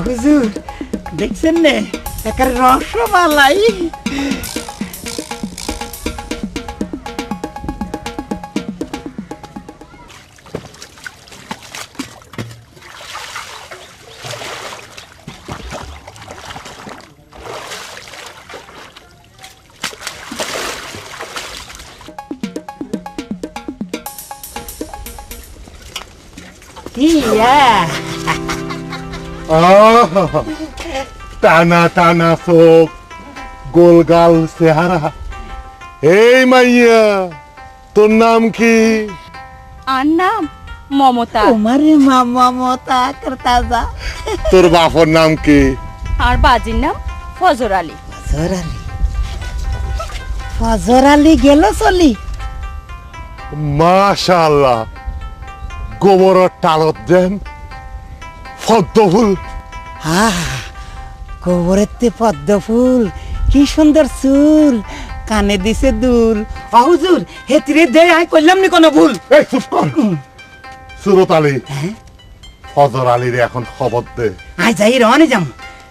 হুজুর দেখছেন নে একার রসমালাই টানা টানা চোখ গোলগাল চেহারা। এই মাইয়া তোর নাম কি? আর নাম মমতা। তোমারে মমতা করতা যা। তোর বাপর নাম কি? আর বাজির নাম ফজর আলী। ফজর আলী গেল চলি। মাশাআল্লাহ, গোবরের টালত দেন পদ্ম ফুল। গোবরেতে পদ্ম ফুল, কি সুন্দর চুল, কানে দিছে দুল। হুজুর হেতিরে দে আই কইলাম নি কোন ভুল। এই চুপ কর সুরত আলী, ফজর আলীর এখন খবর দে। আই যাই রওনে যাম।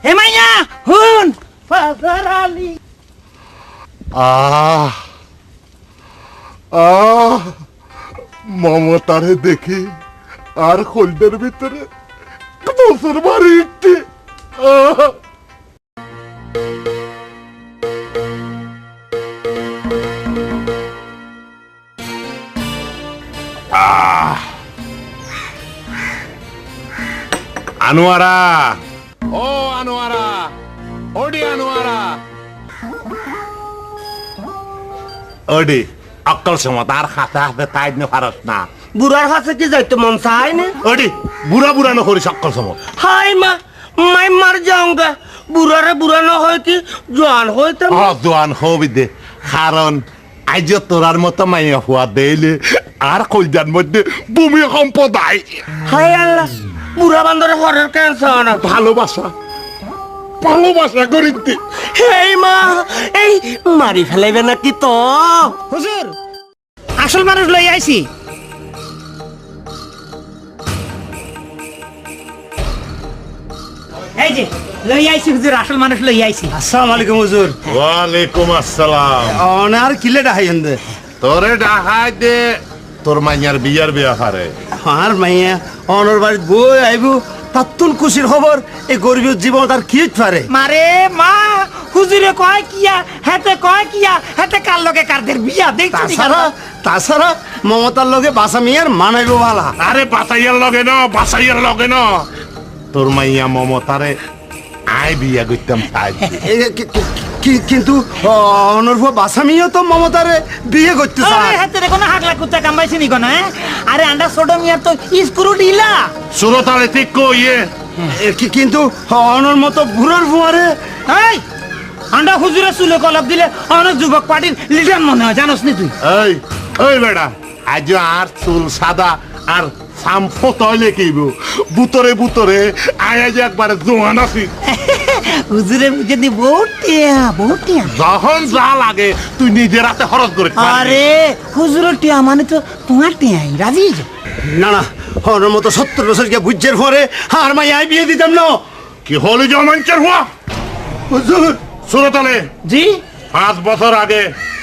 হে মাইয়া হুন, ফজর আলী। আহ আহ মমতারে দেখি আর খোলদের ভিতরে বছর বাড়ি উঠতে। আনোয়ারা, ও আনোয়ারা, ওডি আনোয়ারা, ওডি অক্কল সময় তার হাতে হাতে তাই নে পারস না। বুড়ার কাছে কি যাইতে মন চায় না? ওডি বুড়া বুড়া না করিস অক্কল সময়। হাই মা, মাই মার যাওঙ্গা। বুড়ারে বুড়া না হয় কি জোয়ান হইতে? জোয়ান হবি দে, কারণ আজ তোরার মতো মাইয়া হওয়া দেইলে আর কলজার মধ্যে ভূমি সম্পদ আই। হাই আল্লাহ, বুড়া বান্দরে ঘরের ক্যান্সার। ভালোবাসা ভালোবাসা করিতে। এই মা, এই মারি ফেলাইবে নাকি তো? হুজুর আসল মানুষ লই আইছি। এই যে লই আইছি হুজুর, আসল মানুষ লই আইছি। আসসালামু আলাইকুম হুজুর। ওয়ালাইকুম আসসালাম। অনার কিলে ডাহাইন দে। তোরে ডাহাই দে তোর মাইয়ার বিয়ার বিয়া হারে। আর মাইয়া অনর বাড়িতে বই আইবু, তাত্তুল খুশির খবর। এই গরিবের জীবন তার কি পারে? মারে মা, হুজুরে কয় কিয়া, হেতে কয় কিয়া, হেতে কার লগে কারদের বিয়া দেখছি। তাছাড়া মমতার লগে বাসা মিয়ার মানাইবো ভালা। আরে বাসাইয়ার লগে ন, বাসাইয়ার লগে ন, তোর মাইয়া মমতারে আই বিয়া করতাম চাই। কিন্তু অনর্ভ বাসামিও তো মমতারে বিয়ে করতে চায়। হেতে কোনো হাগলা কুত্তা কামাইছি নি কোন? আরে আন্ডা ছোট মিয়ার তো স্ক্রু ঢিলা। সুরতালে ঠিক কইয়ে কিন্তু অনর মতো বুড়োর বুয়ারে। এই আন্ডা হুজুরে চুলে কলপ দিলে অনেক যুবক পার্টির লিডার মনে হয়, জানোস নি তুই? এই এই বেড়া, আজ আর চুল সাদা আর সামফো তইলে কিব বুতরে বুতরে আয় আজ একবারে জোয়ান আছি। হুজুরে যদি বহুটিয়া যখন যা লাগে তুই নিজের হাতে খরচ করে। আরে হুজুরের টিয়া মানে তো তোমার টিয়াই, রাজি? না না, অনর মতো 70 বছর গিয়ে বুঝছের পরে আর মাই আই বিয়ে দিতাম না। কি হলি জমাঞ্চের হওয়া হুজুর। সুরতালে জি 5 বছর আগে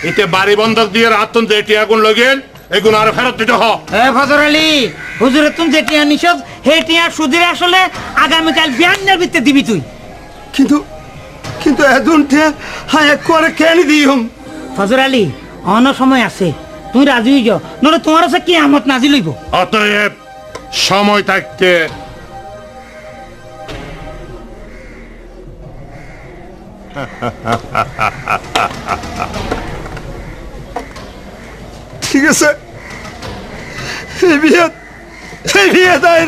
এতে বাড়ি বন্ধক দিয়ে রাতুন যে টিয়াগুন লগেন এগুন আর ফেরত দিতে হ। ফজর আলী, হুজুরে তুমি যে টিয়া নিছস হে টিয়া সুদিরে আসলে আগামীকাল বিয়ান্নের ভিতরে দিবি তুই। কিন্তু এদুন হ্যাঁ করে কেন দিম? ফজর আলী অন্য সময় আছে, তুমি রাজি হয়ে যাও, নলে তোমার আছে কি আমত নাজি লইব। অতএব সময় থাকতে ঠিক আছে,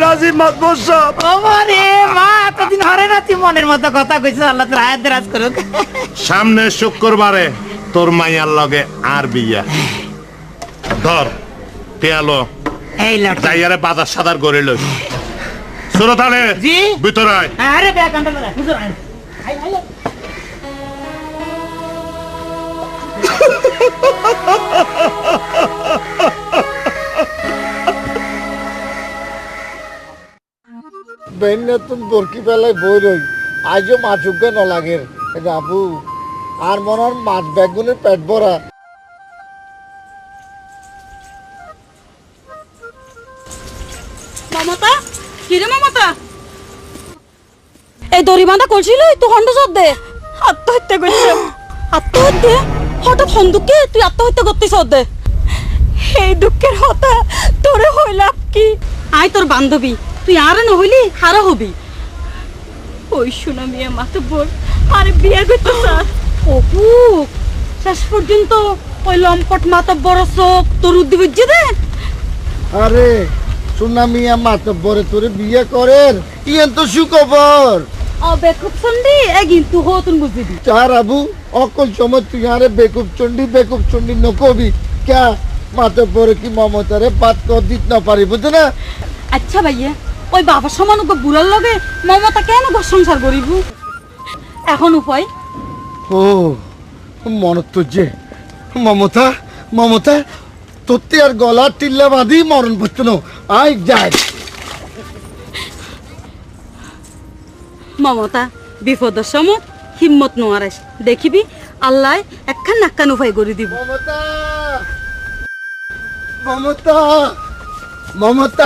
রাজি মাতবর সাহেব। ওরে মা, এতদিন হরে না তুই মনের মতো কথা কইছিস, আল্লাহ তোর হায়াত দরাজ করুক। সামনে শুক্রবারে তোর মাইয়ার লগে আর বিয়া। ধর পেয়ালো এই লট যাইয়ারে বাজার সাদার করে লই। সুরতালে জি ভিতরে আয়। আরে ব্যাগ আনতে লাগা হুজুর আয়। আয় আয় বেন্না তুমি বরকি পেলায় বই রই আজও মাছ উঠবে ন লাগের বাবু আর মনে হয় মাছ বেগুনের পেট ভরা মমতা কিরে মমতা এই দড়ি বাঁধা করছিল তুই হন্ড দে আত্মহত্যা করছিস আত্মহত্যা হঠাৎ হন্দুকে তুই আত্মহত্যা করতিস দে এই দুঃখের হতা তোরে হইলাম কি আই তোর বান্ধবী তুই আর না হইলি হারা হবি ওই শোনা মিয়া মাতব্বর আরে বিয়ে করতে স্যার অপু শেষ পর্যন্ত ওই লম্পট মাতব্বর চোখ তোর উদ্দিবজ্জে দে আরে সোনা মিয়া মাতব্বরে তোরে বিয়ে করেন ইয়েন তো সুখবর বেকুব চন্ডি কিন্তু হতুন বুঝিবি চার আবু অকল সময় তুই আরে বেকুব চন্ডি নকবি ক্যা মাতব্বরে কি মমতারে বাদ কর দিত না পারি বুঝে না আচ্ছা ভাইয়া ওই বাবার সমান ওকে বুড়ার লগে মমতা কেন ঘর সংসার করিব এখন উপায় ও মনত তো যে মমতা তোতে আর গলা টিল্লা বাঁধি মরণ পড়তো না আই যাই মমতা বিপদের সময় হিম্মত নোয়ারাস দেখিবি আল্লাহ একখান নাক্কান উপায় করে দিব মমতা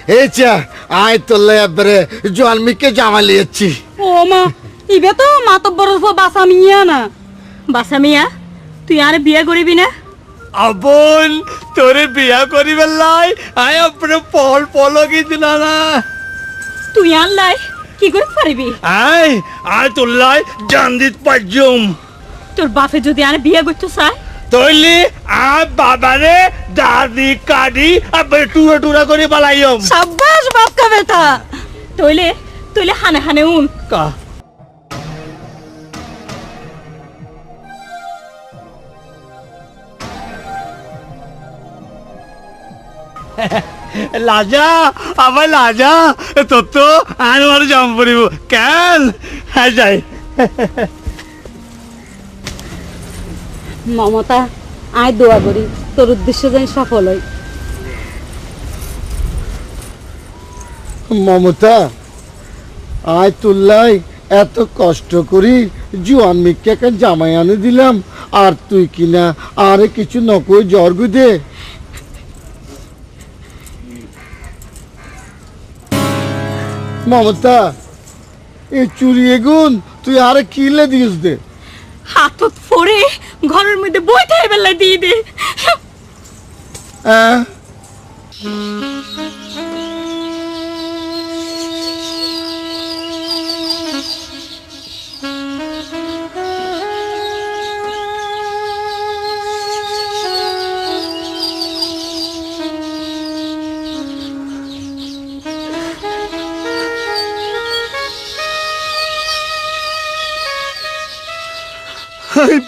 হেচা আয় তোল্লা এবারে জন্মিকে জামা লিয়েছি ও মা ইবে তো মাতব্বর বাসা মিয়া না বাসা মিয়া তুই আরে বিয়ে করিবি না আপন তোরে বিয়া করিবার লাই আয় আপনে পলকি দিলা না তুই আনলাই কি করে পারিবি আয় তোল্লাই জান্দিত পাজুম তোর বাপে যদি আরে বিয়ে করতে চায় তইলি বাবারে দাদি কাদি আবার টুরা করে বালাইম সাব্বাস বাপ কা বেটা তইলে হানে হানে উন কা লাজা আমার লাজা তোর তো আনবার জাম পড়িব কেন হ্যাঁ যাই মমতা আয় দোয়া করি তোর উদ্দেশ্য যেন সফল হয় মমতা আয় তুল্লাই এত কষ্ট করি জুয়ান মিকে একটা জামাই আনে দিলাম আর তুই কিনা আরে কিছু নকই জর্গু দে মমতা এ চুরি এগুন তুই আরে কিলে দিস দে হাতত পরে ঘরের মধ্যে বইতে বেলা দিয়ে দে হ্যাঁ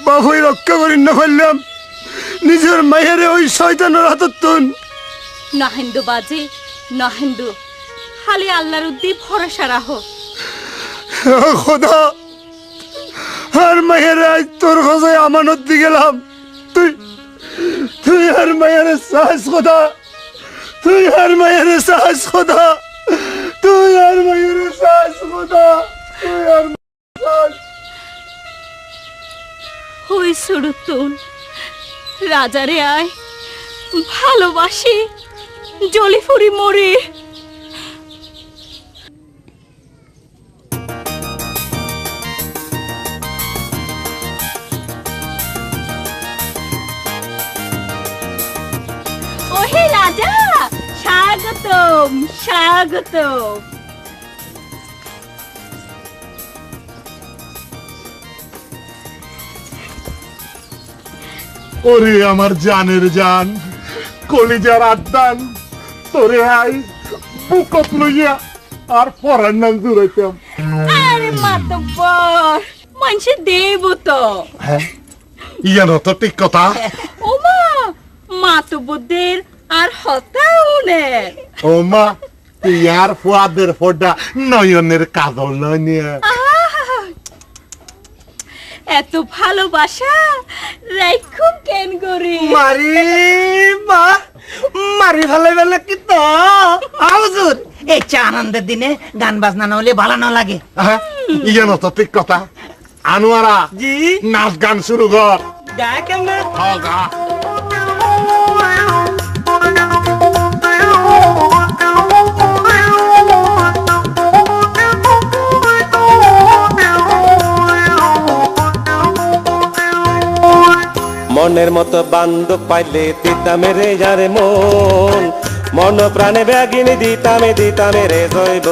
বাবুই রক্ষা করি না পারলাম নিজের মায়ের ওই শয়তানের হাতত তুন নহেন্দু বাজি নহেন্দু খালি আল্লাহর উদ্দি ভরসা রাখো খোদা আর মায়ের আজ তোর কাছে আমানত দি গেলাম তুই আর মায়ের সাহস খোদা তুই আর মায়ের সাহস খোদা তুই আর মায়ের সাহস খোদা তুই আর হই সুরুতুন রাজারে আয় ভালোবাসি জলি ফুরি মরে ওহে রাজা স্বাগতম স্বাগতম ওরে আমার জানের জান কলিজার আড্ডান তোরে আই বুকত লইয়া আর পরার নাম জুড়াইতাম আরে মাতব্বর মানুষে দেব তো হ্যাঁ ইয়ানো তো ঠিক কথা ওমা মাতব্বরদের আর হতাউনের ও মা ইয়ার ফুয়াদের ফোডা নয়নের কাজল নয় নিয়ে এত ভালোবাসা রাইখুম কেন করি মারি মা মারি ভালো ভালো কি তো হুজুর এই চা আনন্দের দিনে গান বাজনা না হলে ভালো না লাগে হ্যাঁ ইয়েন তো ঠিক কথা আনোয়ারা জি নাচ গান শুরু কর গা কেমন গা মনের মতো বান্ধব পাইলে দিতামে রে যারে মন মন প্রাণে ব্যাগিনী দিতামে রে জৈব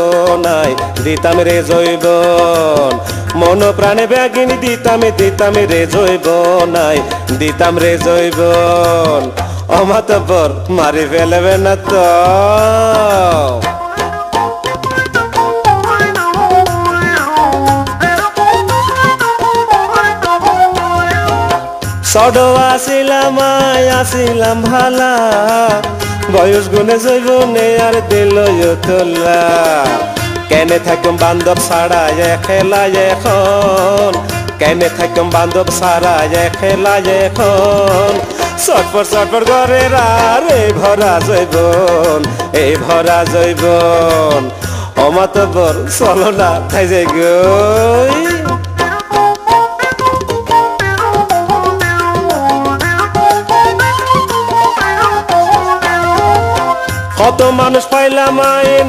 নাই দিতামে রে জৈবন মন প্রাণে ব্যাগিনী দিতামে রে জৈব নাই দিতাম রে জৈবন অমাতবর মারি ফেলবে না তো ছোট আসিলাম ভালা বয়স গুনে জৈবনে আর দিল তোলা কেনে থাকুম বান্ধব ছাড়া খেলায় এখন কেনে থাকুম বান্ধব ছাড়া খেলায় এখন চটপট করে রে ভরা জৈবন এই ভরা জৈবন অমাতবর চলো না খাই যাই গই কত মানুষ পাইলাম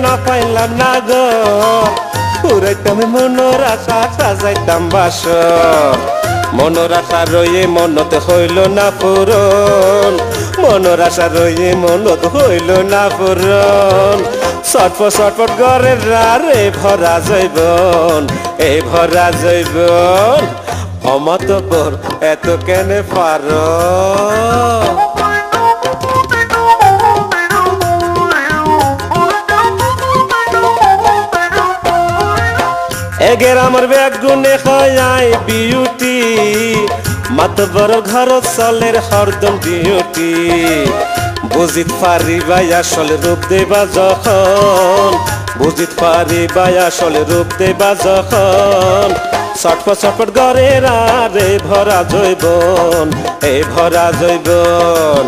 না পাইলাম না গো পুরাইতাম মনোর আশা সাজাইতাম বাস মনোর আশা রয়ে মনত হইল না পূরণ মনোর আশা রয়ে মনত হইল না পূরণ চটপট করে রে ভরা জৈবন এই ভরা জৈবন অমাতবর এত কেনে পার এগের আমার ব্যাগ গুনে খাই বিউটি মাতবর ঘর চলের হরদম ডিউটি বুঝিত পারিবা আসল রূপ দেবা যখন বুঝিত পারিবা আসল রূপ দেবা যখন চটপট গড়ে রে ভরা জৈবন এই ভরা জৈবন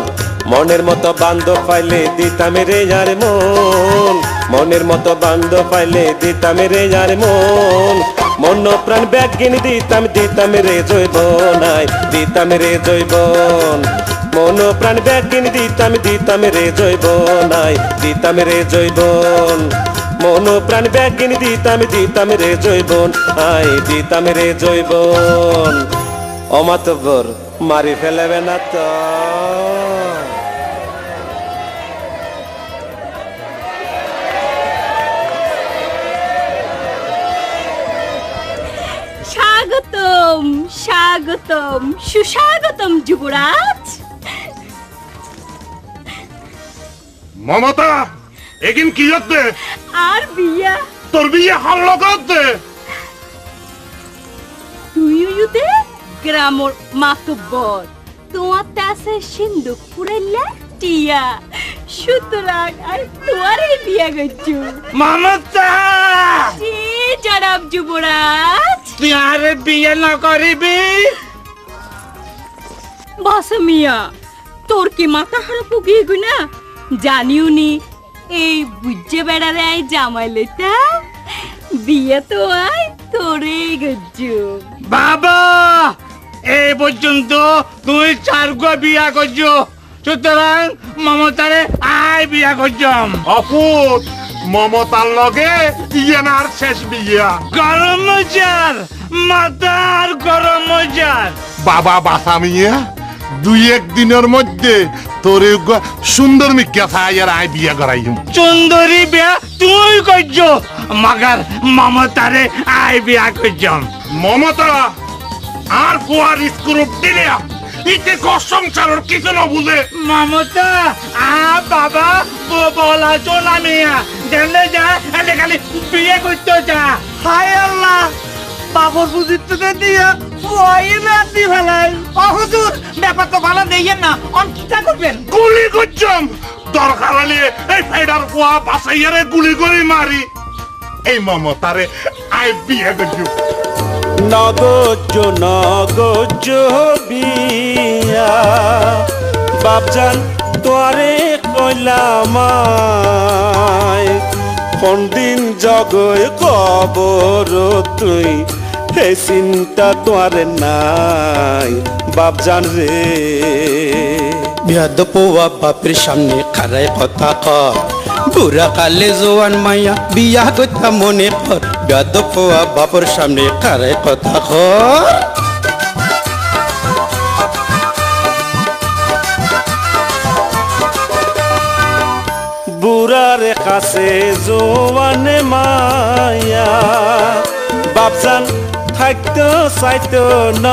মনের মতো বান্ধব পাইলে দিতামে রে যার মন মনের মতো বান্ধব পাইলে দিতামে রে যার মন মন প্রাণ ব্যাগিনী দিতাম রে জৈবন আই দিতাম রে জৈবন মন প্রাণ ব্যাগিনী দিতাম রে জৈবন আই দিতাম রে জৈবন মন প্রাণ ব্যাগিনী দিতাম রে জৈবন আই দিতাম রে জৈবন অমাতবর মারি ফেলবে না তো স্বাগতম সুস্বাগতম যুবরাজ মমতা এগিন কি হচ্ছে আর বিয়া তোর বিয়ে হল করতে তুইতে গ্রামর মাতব্বর তোমার তাসে সিন্ধুক পুরাইলা টিয়া সুতরাং আর তোমারই বিয়া গচ্ছু মমতা জি জনাব যুবরাজ তুই আর বিয়ে না করিবি বাসা মিয়া তোর কি মাথা খারাপ গিয়ে গো না জানিও নি এই বুঝে বেড়ারে আই জামাই লইতা বিয়ে তো আই তোরে গজ্জু বাবা এই পর্যন্ত তুই 4 গো বিয়া করছো সুতরাং মমতারে আই বিয়া করছম অপুত মমতার লগে ইয়েনার শেষ বিয়া গরম মজার মাতার গরম মজার বাবা বাসামিয়া 2-1 দিনের মধ্যে তোর সুন্দর মিক্কা ছায়ার আই বিয়া করাইম সুন্দরী বিয়া তুই করছো মাগার মমতারে আই বিয়া করছম মমতা আর কুয়ার স্ক্রুপ দিলে ইতে সংসারের কিছু না বুঝে মমতা বাবা বলা চলা মিয়া জানলে যা এলে খালি বিয়ে করতে যা হায় আল্লাহ বাবর বুঝিতে দিয়া ওই নাতি ফেলাই হুজুর ব্যাপার তো ভালো দেইয়েন না অনকিটা করবেন গুলি করছম দরকার হলে এই ফাইডার কুয়া বাসাইয়ারে গুলি করে মারি এই মমতারে আয় বিয়ে করছি নগজ বিয়া বাপজান তোয়ারে কইলাম কোন দিন জগই কবর তুই হে চিন্তা তোয়ারে নাই বাপজান রে বিয়াদ পোয়া বাপের সামনে খারাই কথা কর বুড়া কালে জোয়ান মাইয়া বিয়া কথা মনে কর বিয়াদ পোয়া বাপের সামনে খারাই কথা কর বুড়ার কাছে জোয়ানে মায়া বাপজান থাকতো চাইতো ন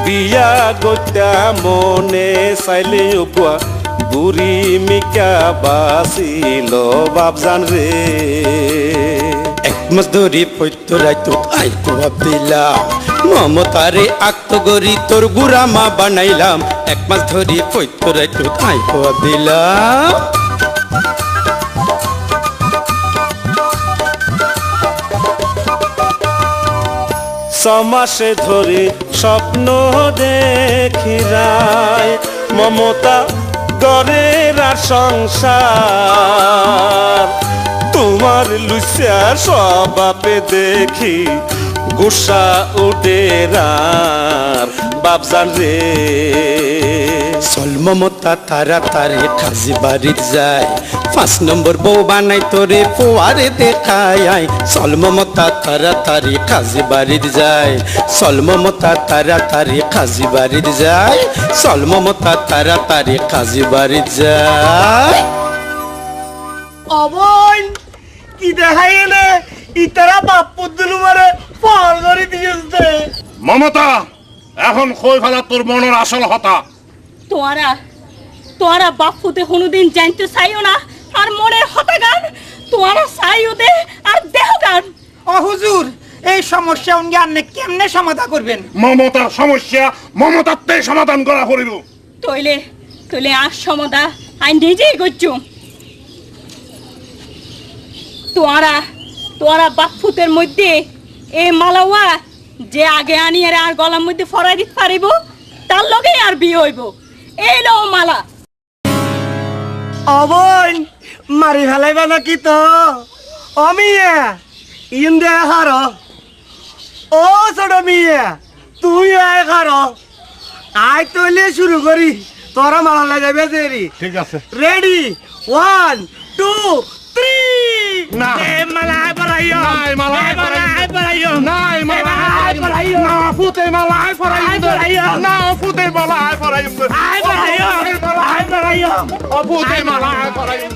বিয়া গত্যা মনে চাইলে বুয়া বুড়ি মিকা বাঁচিল বাপজান রে এক মাস ধরে পৈত্য রাইতো আইতো ভাবছিলাম মমতারে আক্ত গরি তোর গুড়া মা বানাইলাম এক মাস ধরে পৈত্য রাইতো আইতো ভাবছিলাম সমাসে ধরে স্বপ্ন দেখি রায় মমতা গড়ের আর সংসার তোমার লুসিয়া সবাপে দেখি গুসা উঠে রার বাপজান রে চল মমতা তাড়াতাড়ি কাজী বাড়ির যায় 5 নম্বর বউ বানাই তোরে পোয়ারে দেখায় আয় চল মমতা তাড়াতাড়ি কাজী বাড়ির যায় চল মমতা তাড়াতাড়ি কাজী বাড়ির যায় চল মমতা তাড়াতাড়ি কাজী বাড়ির যায় অবন কি দেখাই এনে ইতারা বাপ পুদ্দুলু মারে ফল করে দিয়েছে মমতা এখন কই ফেলা তোর মনের আসল হতা তোরা বাপুতে কোনোদিন জানতে চাইও না আর মনের হতাগান তোরা চাইও দে আর দেহ গান ও হুজুর এই সমস্যা উনি আপনি কেমনে সমাধান করবেন মমতার সমস্যা মমতাতে সমাধান করা করিব তইলে আর সমদা আই নিজেই করছু তোরা বাপুতের মধ্যে এই মালাওয়া যে আগে আনি আর গলার মধ্যে ফরাই দিতে পারিব তার লগে আর বিয়ে হইব এই লো মালা অবন মারি ফেলাইবা নাকি তো অমিয়া ইন্দে হার ও ছোট মিয়া তুই আয় খার আয় তৈলে শুরু করি তোরা মালা লাগাইবে দেরি ঠিক আছে রেডি 1 2 3 না। মালাই পরাইও নাই, মালাই পরাইও নাই মালাই পরাইও না ফুতে মালাই পরাইও না ফুতে মালাই পরাইম আয় পরাইও আয় পরাইও ফুতে মালাই পরাইম